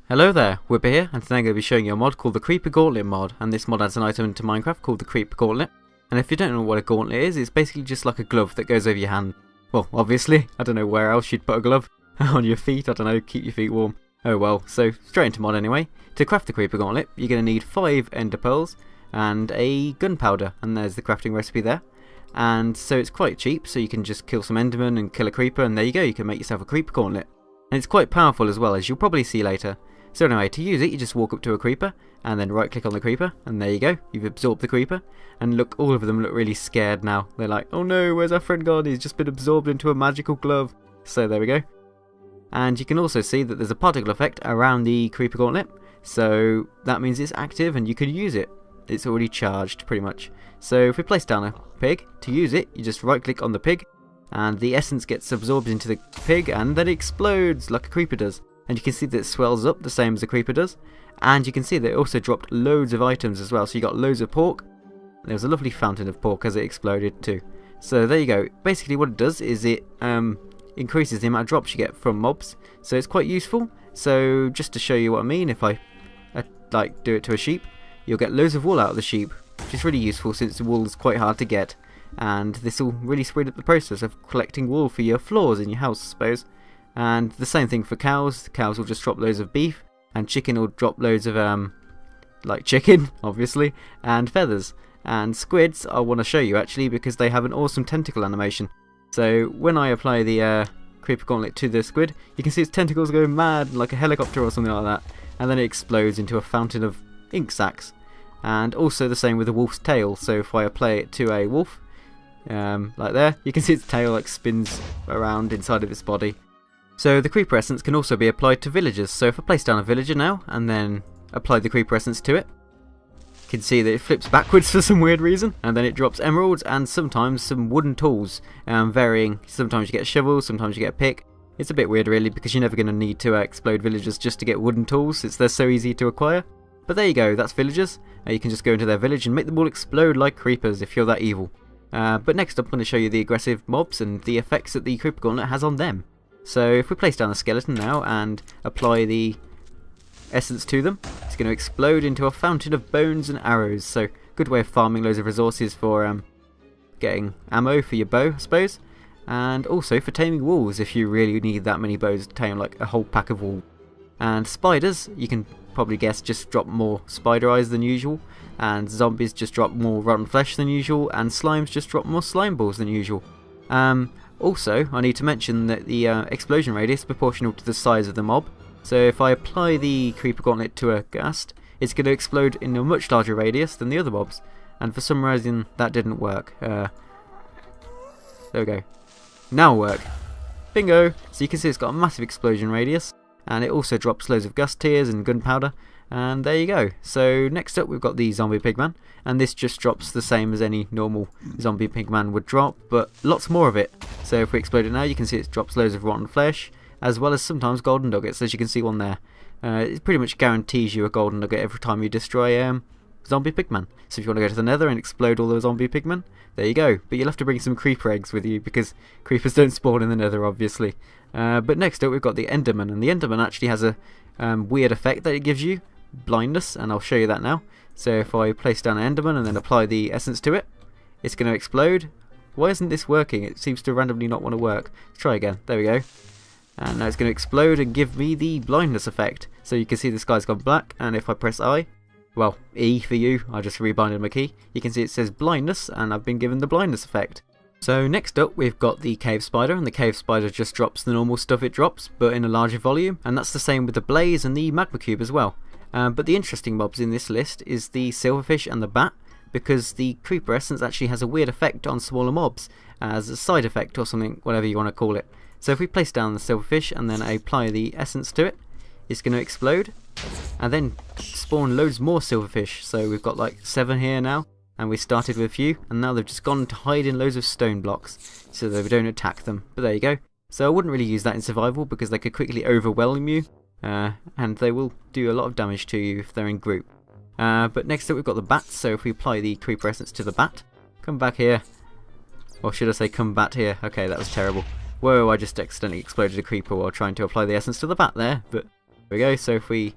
Hello there, Whipper here, and today I'm going to be showing you a mod called the Creeper Gauntlet mod, and this mod adds an item into Minecraft called the Creeper Gauntlet. And if you don't know what a gauntlet is, it's basically just like a glove that goes over your hand. Well, obviously, I don't know where else you'd put a glove. On your feet, I don't know, keep your feet warm. Oh well, so straight into mod anyway. To craft the Creeper Gauntlet, you're going to need 5 ender pearls and a gunpowder, and there's the crafting recipe there. And so it's quite cheap, so you can just kill some endermen and kill a creeper, and there you go, you can make yourself a Creeper Gauntlet. And it's quite powerful as well, as you'll probably see later. So anyway, to use it, you just walk up to a creeper, and then right click on the creeper, and there you go, you've absorbed the creeper. And look, all of them look really scared now. They're like, oh no, where's our friend gone? He's just been absorbed into a magical glove. So there we go. And you can also see that there's a particle effect around the Creeper Gauntlet, so that means it's active and you can use it. It's already charged, pretty much. So if we place down a pig, to use it, you just right click on the pig, and the essence gets absorbed into the pig, and then it explodes like a creeper does. And you can see that it swells up the same as a creeper does. And you can see that it also dropped loads of items as well. So you got loads of pork. There was a lovely fountain of pork as it exploded too. So there you go. Basically what it does is it increases the amount of drops you get from mobs. So it's quite useful. So just to show you what I mean, if I like do it to a sheep, you'll get loads of wool out of the sheep, which is really useful since the wool is quite hard to get. And this will really speed up the process of collecting wool for your floors in your house, I suppose. And the same thing for cows. The cows will just drop loads of beef, and chicken will drop loads of like chicken, obviously, and feathers. And squids I want to show you actually, because they have an awesome tentacle animation. So when I apply the Creeper Gauntlet to the squid, you can see its tentacles go mad like a helicopter or something like that, and then it explodes into a fountain of ink sacs. And also the same with the wolf's tail. So if I apply it to a wolf, like there, you can see its tail like spins around inside of its body. So the creeper essence can also be applied to villagers. So if I place down a villager now and then apply the creeper essence to it, you can see that it flips backwards for some weird reason, and then it drops emeralds and sometimes some wooden tools, varying. Sometimes you get a shovel, sometimes you get a pick. It's a bit weird really, because you're never going to need to explode villagers just to get wooden tools, since they're so easy to acquire. But there you go, that's villagers. You can just go into their village and make them all explode like creepers if you're that evil. But next up I'm going to show you the aggressive mobs and the effects that the Creeper Gauntlet has on them. So if we place down a skeleton now and apply the essence to them, it's going to explode into a fountain of bones and arrows. So good way of farming loads of resources for getting ammo for your bow, I suppose. And also for taming wolves if you really need that many bows to tame, like a whole pack of wolves. And spiders, you can probably guess, just drop more spider eyes than usual. And zombies just drop more rotten flesh than usual. And slimes just drop more slime balls than usual. Also, I need to mention that the explosion radius is proportional to the size of the mob. So if I apply the Creeper Gauntlet to a ghast, it's going to explode in a much larger radius than the other mobs. And for some reason, that didn't work. There we go. Now work. Bingo! So you can see it's got a massive explosion radius. And it also drops loads of gust tears and gunpowder. And there you go. So next up we've got the zombie pigman, and this just drops the same as any normal zombie pigman would drop, but lots more of it. So if we explode it now, you can see it drops loads of rotten flesh, as well as sometimes golden nuggets, as you can see one there. It pretty much guarantees you a golden nugget every time you destroy zombie pigman. So if you want to go to the nether and explode all those zombie pigmen, there you go. But you'll have to bring some creeper eggs with you, because creepers don't spawn in the nether, obviously. But next up we've got the enderman, and the enderman actually has a weird effect that it gives you. Blindness, and I'll show you that now. So if I place down an enderman and then apply the essence to it, it's going to explode. Why isn't this working? It seems to randomly not want to work. Let's try again. There we go. And now it's going to explode and give me the blindness effect. So you can see the sky's gone black, and if I press I, well, E for you, I just rebinded my key, you can see it says blindness, and I've been given the blindness effect. So next up we've got the cave spider, and the cave spider just drops the normal stuff it drops, but in a larger volume, and that's the same with the blaze and the magma cube as well. But the interesting mobs in this list is the silverfish and the bat, because the creeper essence actually has a weird effect on smaller mobs, as a side effect or something, whatever you want to call it. So if we place down the silverfish and then apply the essence to it, it's going to explode, and then spawn loads more silverfish. So we've got like 7 here now, and we started with a few, and now they've just gone to hide in loads of stone blocks, so that we don't attack them. But there you go. So I wouldn't really use that in survival, because they could quickly overwhelm you. And they will do a lot of damage to you if they're in group. But next up we've got the bats, so if we apply the creeper essence to the bat, come back here, or should I say come back here, okay that was terrible. Whoa, I just accidentally exploded a creeper while trying to apply the essence to the bat there, but There we go. So if we...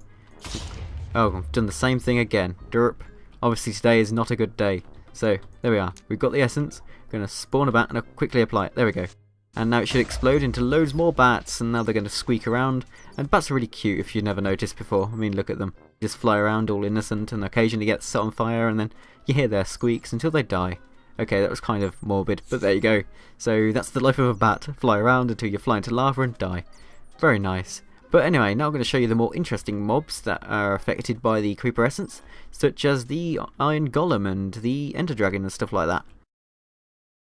Oh, I've done the same thing again. Derp. Obviously today is not a good day. So, there we are. We've got the essence. Going to spawn a bat and I'll quickly apply it. There we go. And now it should explode into loads more bats, and now they're going to squeak around. And bats are really cute if you've never noticed before. I mean, look at them. Just fly around all innocent and occasionally get set on fire, and then you hear their squeaks until they die. Okay, that was kind of morbid, but there you go. So that's the life of a bat. Fly around until you fly into lava and die. Very nice. But anyway, now I'm going to show you the more interesting mobs that are affected by the creeper essence, such as the iron golem and the ender dragon and stuff like that.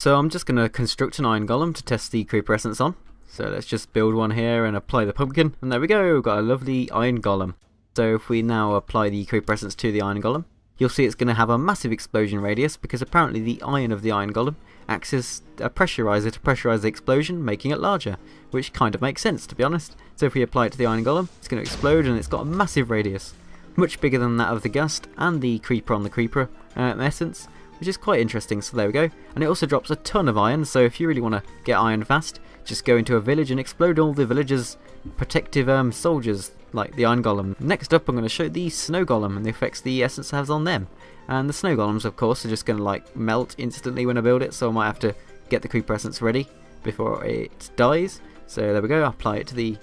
So I'm just going to construct an iron golem to test the creeper essence on. So let's just build one here and apply the pumpkin, and there we go, we've got a lovely iron golem. So if we now apply the creeper essence to the iron golem, you'll see it's going to have a massive explosion radius, because apparently the iron of the iron golem acts as a pressurizer to pressurize the explosion, making it larger, which kind of makes sense, to be honest. So if we apply it to the iron golem, it's going to explode, and it's got a massive radius, much bigger than that of the ghast and the creeper on the creeper essence, which is quite interesting. So there we go. And it also drops a ton of iron, so if you really want to get iron fast, just go into a village and explode all the villagers' protective soldiers, like the iron golem. Next up, I'm going to show the snow golem and the effects the essence has on them. And the snow golems, of course, are just going to like melt instantly when I build it, so I might have to get the creeper essence ready before it dies. So there we go, I'll apply it to the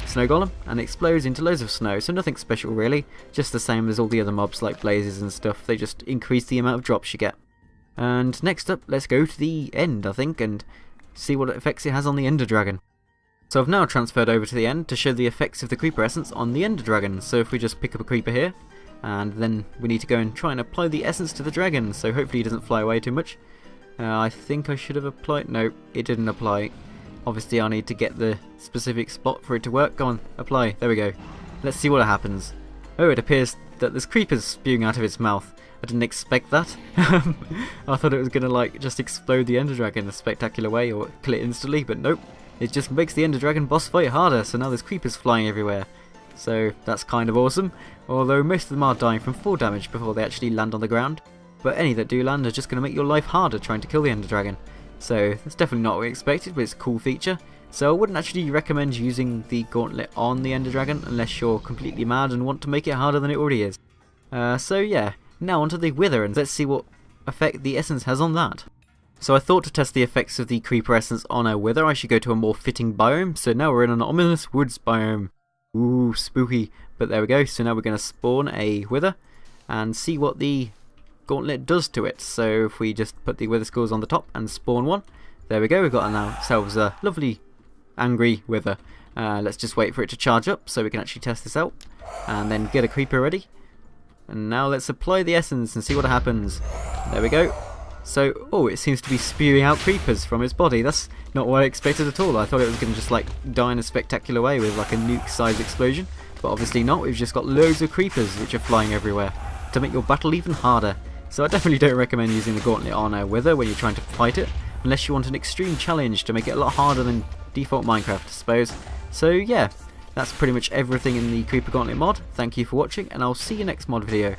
snow golem and it explodes into loads of snow. So nothing special really, just the same as all the other mobs like blazes and stuff. They just increase the amount of drops you get. And next up, let's go to the end, I think, and see what effects it has on the ender dragon. So I've now transferred over to the end to show the effects of the creeper essence on the ender dragon. So if we just pick up a creeper here, and then we need to go and try and apply the essence to the dragon, so hopefully he doesn't fly away too much. I think I should have applied... No, it didn't apply. Obviously I need to get the specific spot for it to work. Go on, apply. There we go. Let's see what happens. Oh, it appears that there's creepers spewing out of its mouth. I didn't expect that. I thought it was going to like just explode the ender dragon in a spectacular way or kill it instantly, but nope. It just makes the ender dragon boss fight harder, so now there's creepers flying everywhere. So that's kind of awesome, although most of them are dying from fall damage before they actually land on the ground. But any that do land are just going to make your life harder trying to kill the ender dragon. So that's definitely not what we expected, but it's a cool feature. So I wouldn't actually recommend using the gauntlet on the ender dragon unless you're completely mad and want to make it harder than it already is. So yeah, now onto the wither, and let's see what effect the essence has on that. So I thought to test the effects of the creeper essence on a wither I should go to a more fitting biome, so now we're in an ominous woods biome. Ooh, spooky. But there we go, so now we're going to spawn a wither and see what the gauntlet does to it. So if we just put the wither skulls on the top and spawn one, there we go, we've got ourselves a lovely angry wither. Let's just wait for it to charge up so we can actually test this out and then get a creeper ready. And now let's apply the essence and see what happens. There we go. So, oh, it seems to be spewing out creepers from its body. That's not what I expected at all. I thought it was going to just like die in a spectacular way with like a nuke-sized explosion. But obviously not. We've just got loads of creepers which are flying everywhere to make your battle even harder. So I definitely don't recommend using the gauntlet on a wither when you're trying to fight it, unless you want an extreme challenge to make it a lot harder than default Minecraft, I suppose. So yeah, that's pretty much everything in the Creeper Gauntlet mod. Thank you for watching, and I'll see you next mod video.